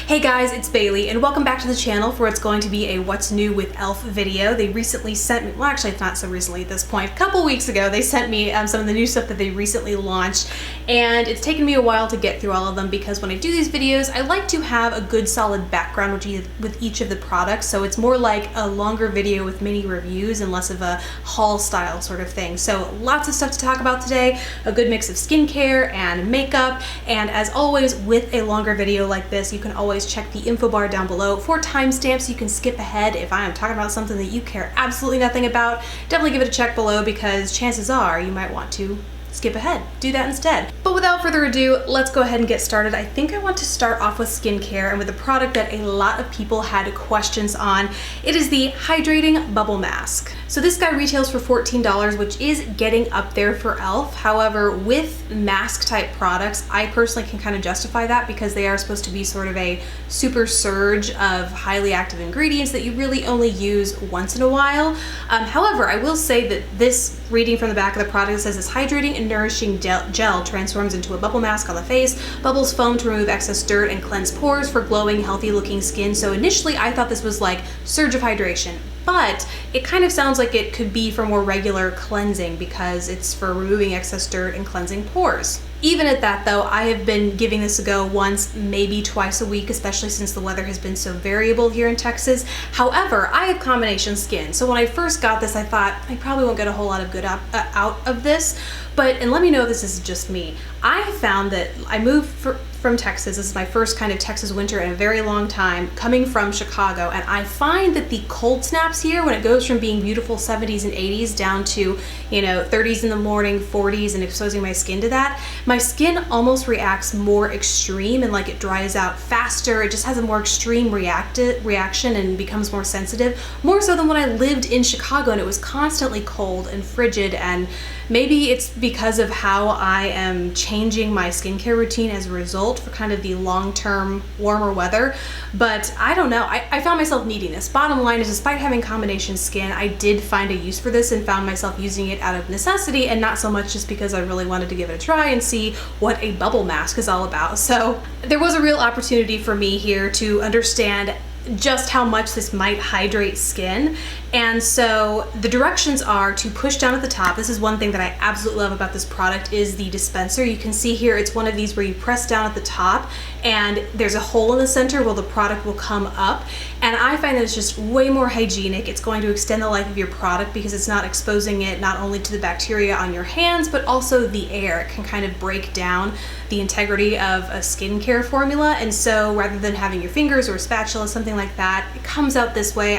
Hey guys, it's Bailey and welcome back to the channel for what's going to be a what's new with e.l.f. video. They recently sent me, well actually it's not so recently at this point, a couple weeks ago they sent me some of the new stuff that they recently launched, and it's taken me a while to get through all of them because when I do these videos I like to have a good solid background with each of the products, so it's more like a longer video with mini reviews and less of a haul style sort of thing. So lots of stuff to talk about today, a good mix of skincare and makeup, and as always with a longer video like this you can always check the info bar down below for timestamps so you can skip ahead if I am talking about something that you care absolutely nothing about. Definitely give it a check below because chances are you might want to skip ahead. Do that instead. But without further ado, let's go ahead and get started. I think I want to start off with skincare and with a product that a lot of people had questions on. It is the Hydrating Bubble Mask. So this guy retails for $14, which is getting up there for e.l.f. However, with mask type products, I personally can kind of justify that because they are supposed to be sort of a super surge of highly active ingredients that you really only use once in a while. However, I will say that this reading from the back of the product says this hydrating and nourishing gel transforms into a bubble mask on the face, bubbles foam to remove excess dirt and cleanse pores for glowing, healthy looking skin. So initially I thought this was like surge of hydration, but it kind of sounds like it could be for more regular cleansing because it's for removing excess dirt and cleansing pores. Even at that though, I have been giving this a go once, maybe twice a week, especially since the weather has been so variable here in Texas. However, I have combination skin, so when I first got this I thought I probably won't get a whole lot of good out of this, and let me know if this is just me. I have found that I moved from Texas. This is my first kind of Texas winter in a very long time, coming from Chicago, and I find that the cold snaps here, when it goes from being beautiful 70s and 80s down to, you know, 30s in the morning, 40s, and exposing my skin to that, my skin almost reacts more extreme and like it dries out faster. It just has a more extreme reaction and becomes more sensitive, more so than when I lived in Chicago and it was constantly cold and frigid. And maybe it's because of how I am changing my skincare routine as a result for kind of the long-term warmer weather, but I don't know. I found myself needing this. Bottom line is, despite having combination skin, I did find a use for this and found myself using it out of necessity and not so much just because I really wanted to give it a try and see what a bubble mask is all about. So there was a real opportunity for me here to understand just how much this might hydrate skin. And so the directions are to push down at the top. This is one thing that I absolutely love about this product is the dispenser. You can see here it's one of these where you press down at the top and there's a hole in the center where the product will come up, and I find that it's just way more hygienic. It's going to extend the life of your product because it's not exposing it not only to the bacteria on your hands but also the air. It can kind of break down the integrity of a skincare formula, and so rather than having your fingers or a spatula, something like that, it comes out this way.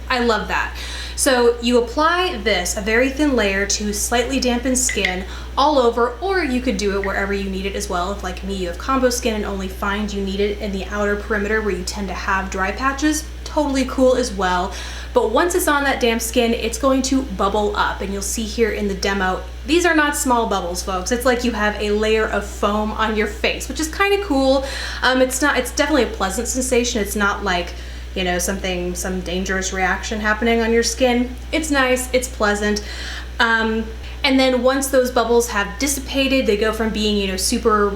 I love that. So you apply this, a very thin layer, to slightly dampen skin all over, or you could do it wherever you need it as well. If like me, you have combo skin and only find you need it in the outer perimeter where you tend to have dry patches, totally cool as well. But once it's on that damp skin, it's going to bubble up, and you'll see here in the demo, these are not small bubbles, folks. It's like you have a layer of foam on your face, which is kind of cool. It's definitely a pleasant sensation. It's not like, you know, some dangerous reaction happening on your skin. It's nice, it's pleasant. And then once those bubbles have dissipated, they go from being, you know, super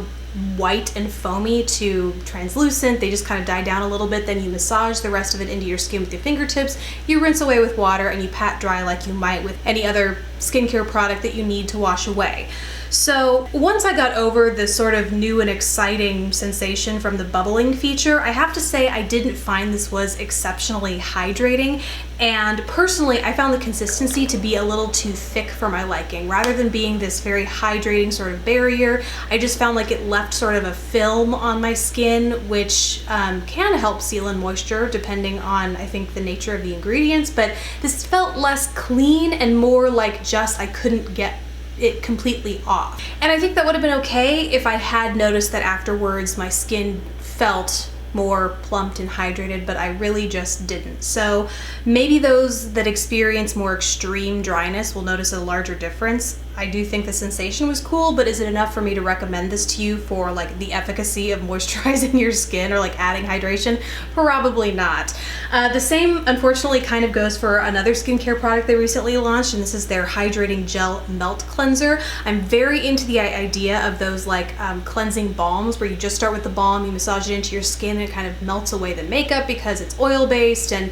white and foamy to translucent. They just kind of die down a little bit. Then you massage the rest of it into your skin with your fingertips. You rinse away with water and you pat dry like you might with any other skincare product that you need to wash away. So once I got over the sort of new and exciting sensation from the bubbling feature, I have to say I didn't find this was exceptionally hydrating, and personally I found the consistency to be a little too thick for my liking. Rather than being this very hydrating sort of barrier, I just found like it left sort of a film on my skin, which can help seal in moisture depending on, I think, the nature of the ingredients, but this felt less clean and more like just I couldn't get it completely off. And I think that would have been okay if I had noticed that afterwards my skin felt more plumped and hydrated, but I really just didn't. So maybe those that experience more extreme dryness will notice a larger difference. I do think the sensation was cool, but is it enough for me to recommend this to you for like the efficacy of moisturizing your skin or like adding hydration? Probably not. The same unfortunately kind of goes for another skincare product they recently launched, and this is their Hydrating Gel Melt Cleanser. I'm very into the idea of those like cleansing balms where you just start with the balm, you massage it into your skin, and it kind of melts away the makeup because it's oil based, and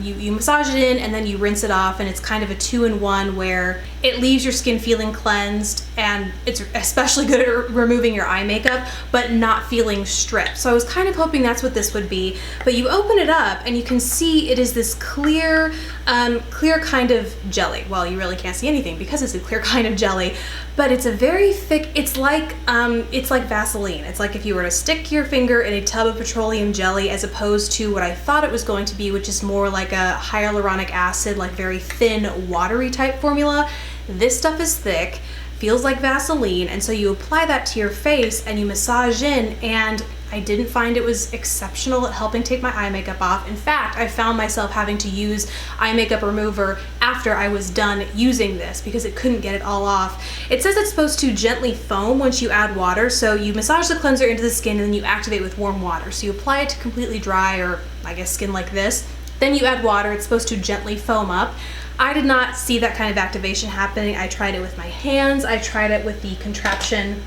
you massage it in and then you rinse it off, and it's kind of a 2-in-1 where it leaves your skin feeling cleansed, and it's especially good at removing your eye makeup but not feeling stripped. So I was kind of hoping that's what this would be, but you open it up and you can see it is this clear kind of jelly. Well, you really can't see anything because it's a clear kind of jelly, but it's a very thick, it's like Vaseline. It's like if you were to stick your finger in a tub of petroleum jelly, as opposed to what I thought it was going to be, which is more like a hyaluronic acid, like very thin, watery type formula. This stuff is thick, feels like Vaseline, and so you apply that to your face and you massage in, and I didn't find it was exceptional at helping take my eye makeup off. In fact, I found myself having to use eye makeup remover after I was done using this because it couldn't get it all off. It says it's supposed to gently foam once you add water, so you massage the cleanser into the skin and then you activate with warm water. So you apply it to completely dry, or I guess skin like this, then you add water, it's supposed to gently foam up. I did not see that kind of activation happening. I tried it with my hands, I tried it with the contraption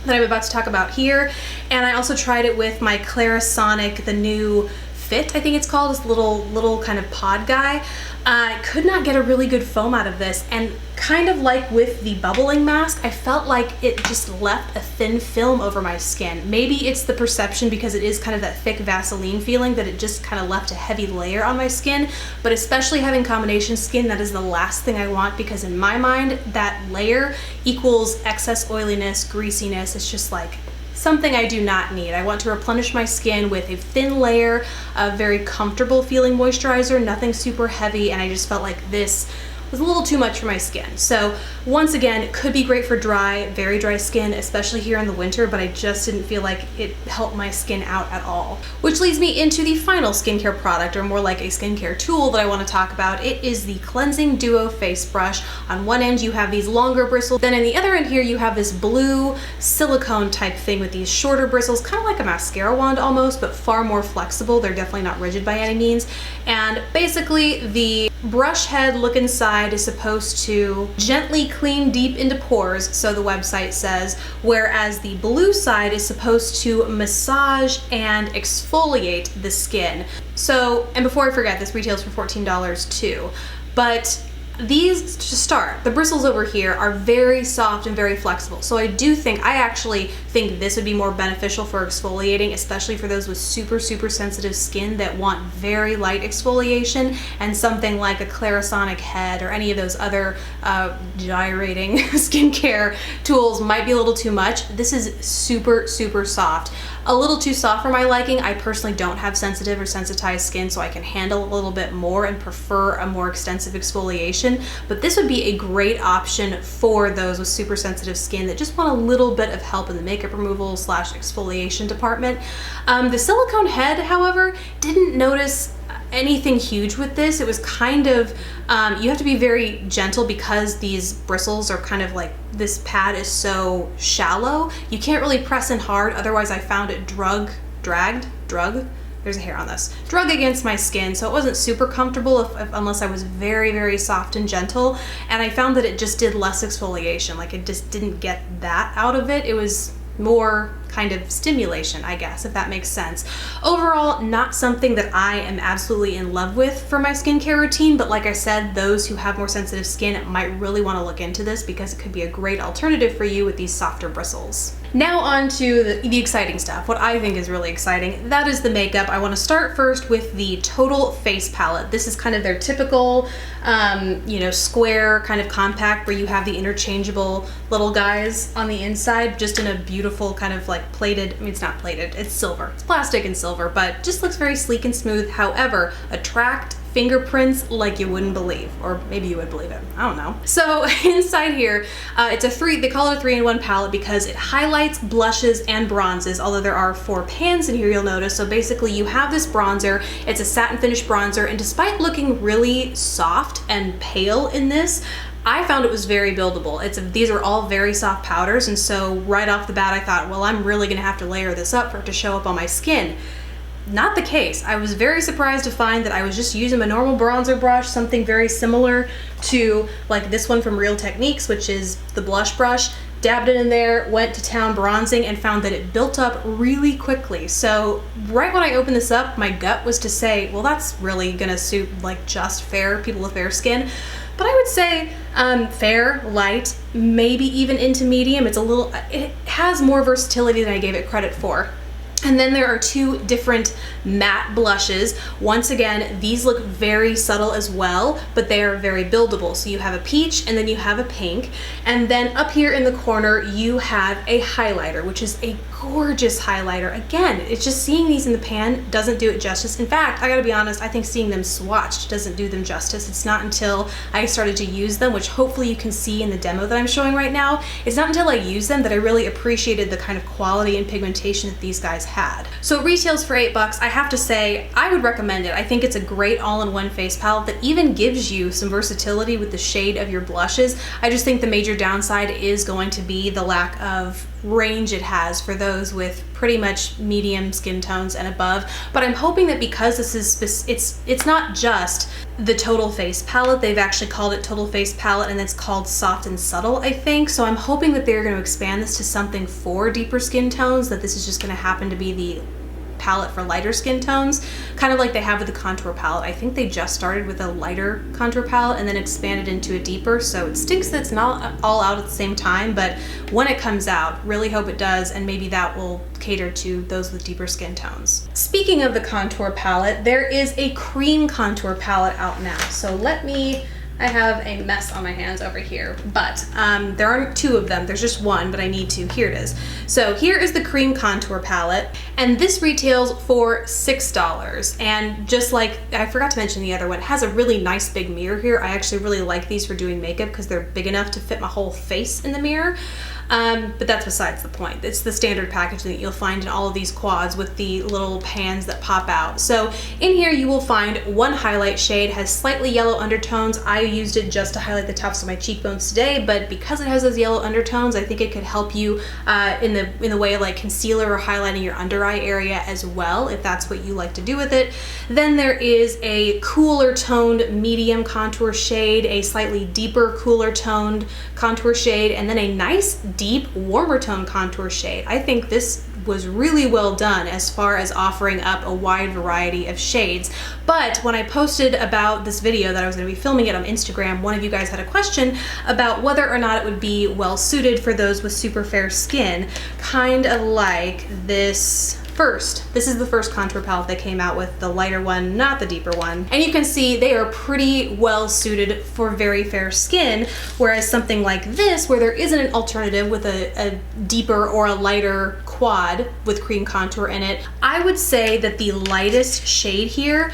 that I'm about to talk about here, and I also tried it with my Clarisonic, the new Fit, I think it's called, this little kind of pod guy. I could not get a really good foam out of this, and kind of like with the bubbling mask, I felt like it just left a thin film over my skin. Maybe it's the perception because it is kind of that thick Vaseline feeling that it just kind of left a heavy layer on my skin, but especially having combination skin, that is the last thing I want, because in my mind, that layer equals excess oiliness, greasiness. It's just like something I do not need. I want to replenish my skin with a thin layer of very comfortable feeling moisturizer, nothing super heavy, and I just felt like this was a little too much for my skin. So once again, it could be great for dry, very dry skin, especially here in the winter, but I just didn't feel like it helped my skin out at all. Which leads me into the final skincare product, or more like a skincare tool that I want to talk about. It is the Cleansing Duo Face Brush. On one end you have these longer bristles, then in the other end here you have this blue silicone type thing with these shorter bristles, kind of like a mascara wand almost, but far more flexible. They're definitely not rigid by any means. And basically the brush head look inside is supposed to gently clean deep into pores, so the website says, whereas the blue side is supposed to massage and exfoliate the skin. So, and before I forget, this retails for $14 too, but these, to start, the bristles over here are very soft and very flexible. So I actually think this would be more beneficial for exfoliating, especially for those with super sensitive skin that want very light exfoliation, and something like a Clarisonic head or any of those other gyrating skincare tools might be a little too much. This is super soft. A little too soft for my liking. I personally don't have sensitive or sensitized skin, so I can handle a little bit more and prefer a more extensive exfoliation, but this would be a great option for those with super sensitive skin that just want a little bit of help in the makeup removal / exfoliation department. The silicone head, however, didn't notice anything huge with this. It was kind of, you have to be very gentle because these bristles are kind of like, this pad is so shallow. You can't really press in hard, otherwise I found it drug against my skin, so it wasn't super comfortable unless I was very soft and gentle, and I found that it just did less exfoliation. Like, it just didn't get that out of it. It was more kind of stimulation, I guess, if that makes sense. Overall, not something that I am absolutely in love with for my skincare routine, but like I said, those who have more sensitive skin might really want to look into this because it could be a great alternative for you with these softer bristles. Now on to the exciting stuff, what I think is really exciting. That is the makeup. I want to start first with the Total Face Palette. This is kind of their typical, square kind of compact where you have the interchangeable little guys on the inside, just in a beautiful kind of like plated, I mean, it's not plated, it's silver. It's plastic and silver, but just looks very sleek and smooth. However, attract fingerprints like you wouldn't believe, or maybe you would believe it, I don't know. So inside here, they call it a 3-in-1 palette because it highlights, blushes, and bronzes, although there are 4 pans in here, you'll notice. So basically you have this bronzer, it's a satin finish bronzer, and despite looking really soft and pale in this, I found it was very buildable. These are all very soft powders, and so right off the bat I thought, well, I'm really gonna have to layer this up for it to show up on my skin. Not the case. I was very surprised to find that I was just using a normal bronzer brush, something very similar to like this one from Real Techniques, which is the blush brush. Dabbed it in there, went to town bronzing, and found that it built up really quickly. So right when I opened this up, my gut was to say, well, that's really gonna suit like just fair people with fair skin. But I would say fair, light, maybe even into medium. It has more versatility than I gave it credit for. And then there are two different matte blushes. Once again, these look very subtle as well, but they are very buildable. So you have a peach and then you have a pink. And then up here in the corner, you have a highlighter, which is a gorgeous highlighter. Again, it's just seeing these in the pan doesn't do it justice. In fact, I gotta be honest, I think seeing them swatched doesn't do them justice. It's not until I started to use them, which hopefully you can see in the demo that I'm showing right now, it's not until I used them that I really appreciated the kind of quality and pigmentation that these guys had. So it retails for $8. I have to say, I would recommend it. I think it's a great all-in-one face palette that even gives you some versatility with the shade of your blushes. I just think the major downside is going to be the lack of range it has for those with pretty much medium skin tones and above. But I'm hoping that because this is it's not just the total face palette, they've actually called it total face palette, and it's called soft and subtle, I think. So I'm hoping that they're going to expand this to something for deeper skin tones, that this is just going to happen to be the palette for lighter skin tones, kind of like they have with the contour palette. I think they just started with a lighter contour palette and then expanded into a deeper, so it stinks that it's not all out at the same time, but when it comes out, really hope it does, and maybe that will cater to those with deeper skin tones. Speaking of the contour palette, there is a cream contour palette out now, so I have a mess on my hands over here, but there aren't two of them. There's just one, but I need two. Here it is. So here is the cream contour palette, and this retails for $6. And just like, I forgot to mention the other one, it has a really nice big mirror here. I actually really like these for doing makeup because they're big enough to fit my whole face in the mirror. But that's besides the point. It's the standard packaging that you'll find in all of these quads with the little pans that pop out. So in here you will find one highlight shade, has slightly yellow undertones. I used it just to highlight the tops of my cheekbones today, but because it has those yellow undertones, I think it could help you in the way of like concealer or highlighting your under eye area as well, if that's what you like to do with it. Then there is a cooler toned medium contour shade, a slightly deeper cooler toned contour shade, and then a nice deep warmer tone contour shade. I think this was really well done as far as offering up a wide variety of shades. But when I posted about this video that I was going to be filming it on Instagram, one of you guys had a question about whether or not it would be well suited for those with super fair skin, kind of like this. This is the first contour palette they came out with, the lighter one, not the deeper one. And you can see they are pretty well suited for very fair skin, whereas something like this, where there isn't an alternative with a deeper or a lighter quad with cream contour in it, I would say that the lightest shade here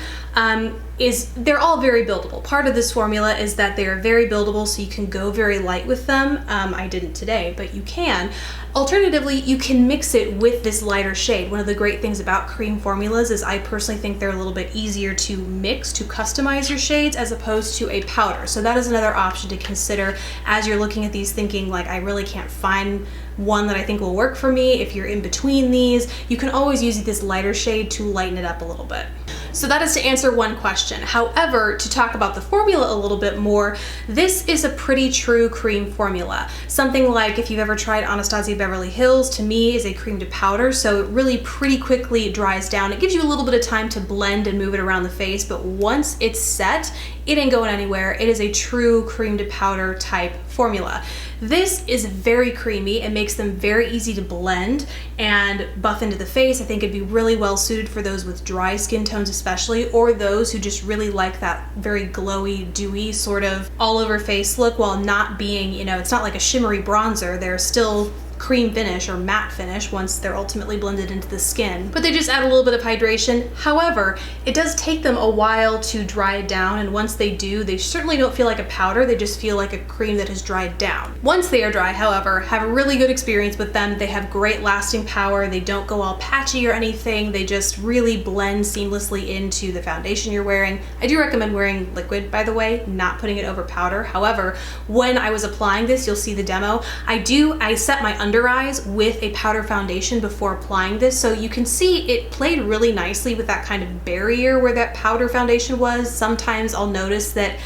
they're all very buildable. Part of this formula is that they are very buildable, so you can go very light with them. I didn't today, but you can. Alternatively, you can mix it with this lighter shade. One of the great things about cream formulas is I personally think they're a little bit easier to mix, to customize your shades, as opposed to a powder. So that is another option to consider as you're looking at these, thinking like, I really can't find one that I think will work for me. If you're in between these, you can always use this lighter shade to lighten it up a little bit. So that is to answer one question. However, to talk about the formula a little bit more, this is a pretty true cream formula. Something like if you've ever tried Anastasia Beverly Hills, to me is a cream to powder, so it really pretty quickly dries down. It gives you a little bit of time to blend and move it around the face, but once it's set, it ain't going anywhere. It is a true cream to powder type formula. This is very creamy. It makes them very easy to blend and buff into the face. I think it'd be really well suited for those with dry skin tones especially, or those who just really like that very glowy, dewy sort of all over face look while not being, it's not like a shimmery bronzer. They're still cream finish or matte finish once they're ultimately blended into the skin, but they just add a little bit of hydration. However, it does take them a while to dry down, and once they do, they certainly don't feel like a powder, they just feel like a cream that has dried down. Once they are dry, however, have a really good experience with them. They have great lasting power, they don't go all patchy or anything, they just really blend seamlessly into the foundation you're wearing. I do recommend wearing liquid, by the way, not putting it over powder. However, when I was applying this, you'll see the demo, I set my under eyes with a powder foundation before applying this, so you can see it played really nicely with that kind of barrier where that powder foundation was. Sometimes I'll notice that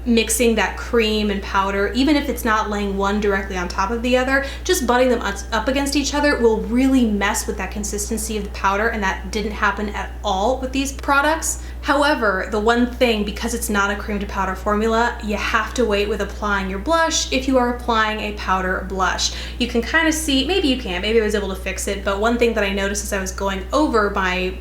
mixing that cream and powder, even if it's not laying one directly on top of the other, just butting them up against each other will really mess with that consistency of the powder, and that didn't happen at all with these products. However, the one thing, because it's not a cream to powder formula, you have to wait with applying your blush if you are applying a powder blush. You can kind of see, maybe you can't, maybe I was able to fix it, but one thing that I noticed as I was going over my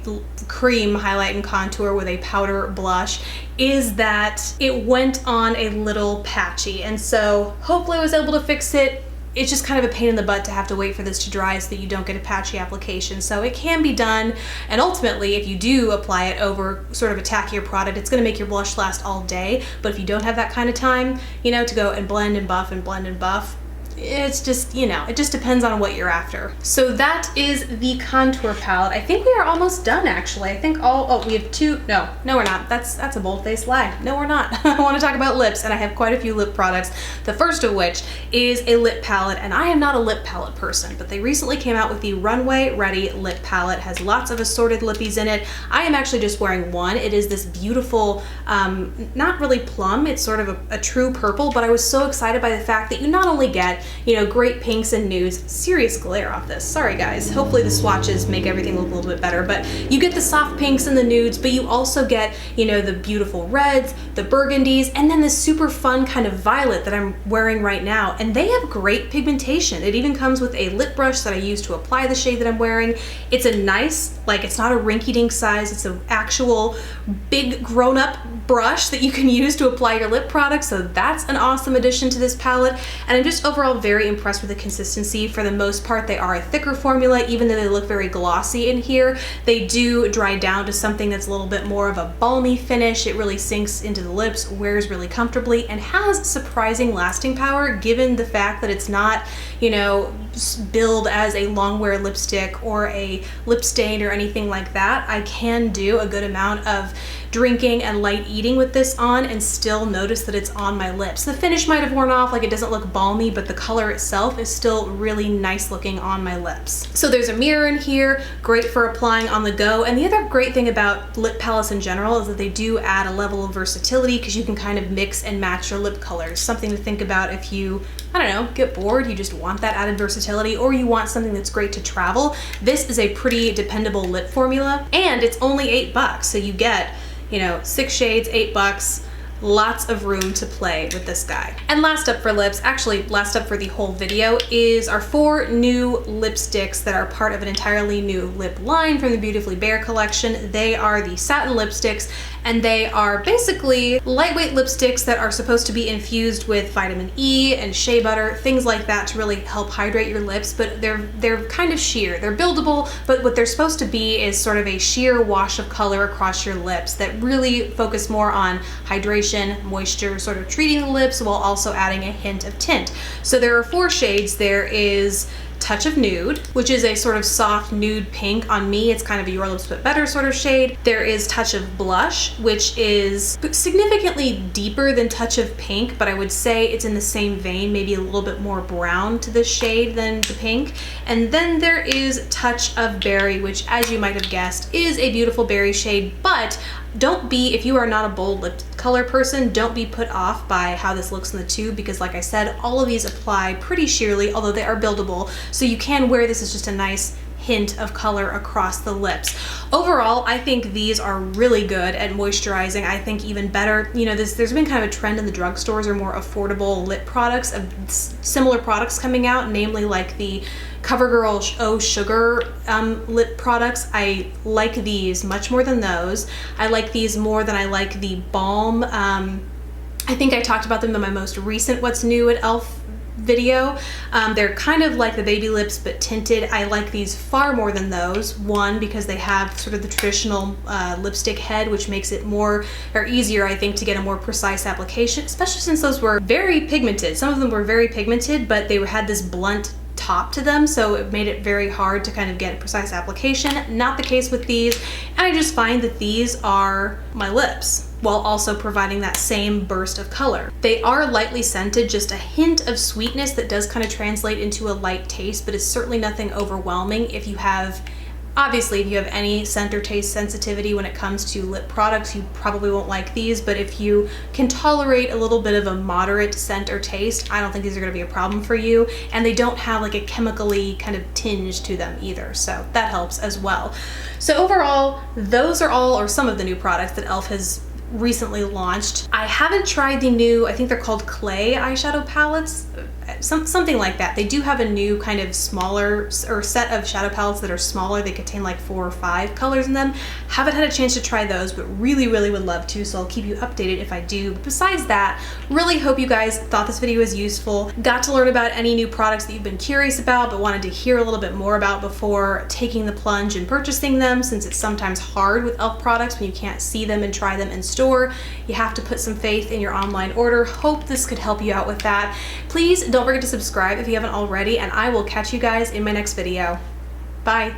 cream highlight and contour with a powder blush is that it went on a little patchy, and so hopefully I was able to fix it. It's just kind of a pain in the butt to have to wait for this to dry so that you don't get a patchy application. So it can be done, and ultimately if you do apply it over sort of a tackier product, it's gonna make your blush last all day. But if you don't have that kind of time, you know, to go and blend and buff and blend and buff, it's just, you know, it just depends on what you're after. So that is the contour palette. I think we are almost done, actually. I think we have two, no we're not. That's a bold-faced lie. No, we're not. I want to talk about lips, and I have quite a few lip products. The first of which is a lip palette, and I am not a lip palette person, but they recently came out with the Runway Ready Lip Palette. It has lots of assorted lippies in it. I am actually just wearing one. It is this beautiful, not really plum, it's sort of a true purple, but I was so excited by the fact that you not only get, you know, great pinks and nudes. Serious glare off this. Sorry guys. Hopefully the swatches make everything look a little bit better, but you get the soft pinks and the nudes, but you also get, you know, the beautiful reds, the burgundies, and then this super fun kind of violet that I'm wearing right now. And they have great pigmentation. It even comes with a lip brush that I use to apply the shade that I'm wearing. It's a nice, like, it's not a rinky-dink size, it's an actual big grown-up brush that you can use to apply your lip product, so that's an awesome addition to this palette. And I'm just overall very impressed with the consistency. For the most part, they are a thicker formula, even though they look very glossy in here. They do dry down to something that's a little bit more of a balmy finish. It really sinks into the lips, wears really comfortably, and has surprising lasting power given the fact that it's not, you know, billed as a long wear lipstick or a lip stain or anything like that. I can do a good amount of drinking and light eating with this on and still notice that it's on my lips. The finish might have worn off, like it doesn't look balmy, but the color itself is still really nice looking on my lips. So there's a mirror in here, great for applying on the go. And the other great thing about lip palettes in general is that they do add a level of versatility because you can kind of mix and match your lip colors. Something to think about if you, I don't know, get bored, you just want that added versatility, or you want something that's great to travel. This is a pretty dependable lip formula, and it's only $8, so you get, you know, 6 shades, $8, lots of room to play with this guy. And last up for lips, actually last up for the whole video, is our 4 new lipsticks that are part of an entirely new lip line from the Beautifully Bare collection. They are the Satin Lipsticks, and they are basically lightweight lipsticks that are supposed to be infused with vitamin E and shea butter, things like that, to really help hydrate your lips. But they're kind of sheer. They're buildable, but what they're supposed to be is sort of a sheer wash of color across your lips that really focus more on hydration, moisture, sort of treating the lips while also adding a hint of tint. So there are 4 shades. There is Touch of Nude, which is a sort of soft nude pink. On me, it's kind of a Your Lips But Better sort of shade. There is Touch of Blush, which is significantly deeper than Touch of Pink, but I would say it's in the same vein, maybe a little bit more brown to this shade than the pink. And then there is Touch of Berry, which, as you might have guessed, is a beautiful berry shade, but don't be, if you are not a bold lip color person, don't be put off by how this looks in the tube, because like I said, all of these apply pretty sheerly, although they are buildable, so you can wear this as just a nice hint of color across the lips. Overall, I think these are really good at moisturizing. I think even better, you know, there's been kind of a trend in the drugstores or more affordable lip products of similar products coming out, namely like the CoverGirl Oh Sugar lip products. I like these much more than those. I like these more than I like the Balm. I think I talked about them in my most recent What's New at e.l.f. video. They're kind of like the baby lips but tinted. I like these far more than those. One, because they have sort of the traditional lipstick head, which makes it more or easier, I think, to get a more precise application, especially since those were very pigmented. Some of them were very pigmented, but they had this blunt top to them, so it made it very hard to kind of get a precise application. Not the case with these, and I just find that these are my lips while also providing that same burst of color. They are lightly scented, just a hint of sweetness that does kind of translate into a light taste, but it's certainly nothing overwhelming. If you have Obviously, if you have any scent or taste sensitivity when it comes to lip products, you probably won't like these, but if you can tolerate a little bit of a moderate scent or taste, I don't think these are gonna be a problem for you. And they don't have like a chemically kind of tinge to them either, so that helps as well. So overall, those are all, or some of the new products that e.l.f. has recently launched. I haven't tried the new, I think they're called clay eyeshadow palettes, something like that. They do have a new kind of smaller or set of shadow palettes that are smaller. They contain like 4 or 5 colors in them. Haven't had a chance to try those, but really would love to, so I'll keep you updated if I do. But besides that, really hope you guys thought this video was useful, got to learn about any new products that you've been curious about but wanted to hear a little bit more about before taking the plunge and purchasing them, since it's sometimes hard with e.l.f. products when you can't see them and try them in store. You have to put some faith in your online order. Hope this could help you out with that. Please don't forget to subscribe if you haven't already, and I will catch you guys in my next video. Bye.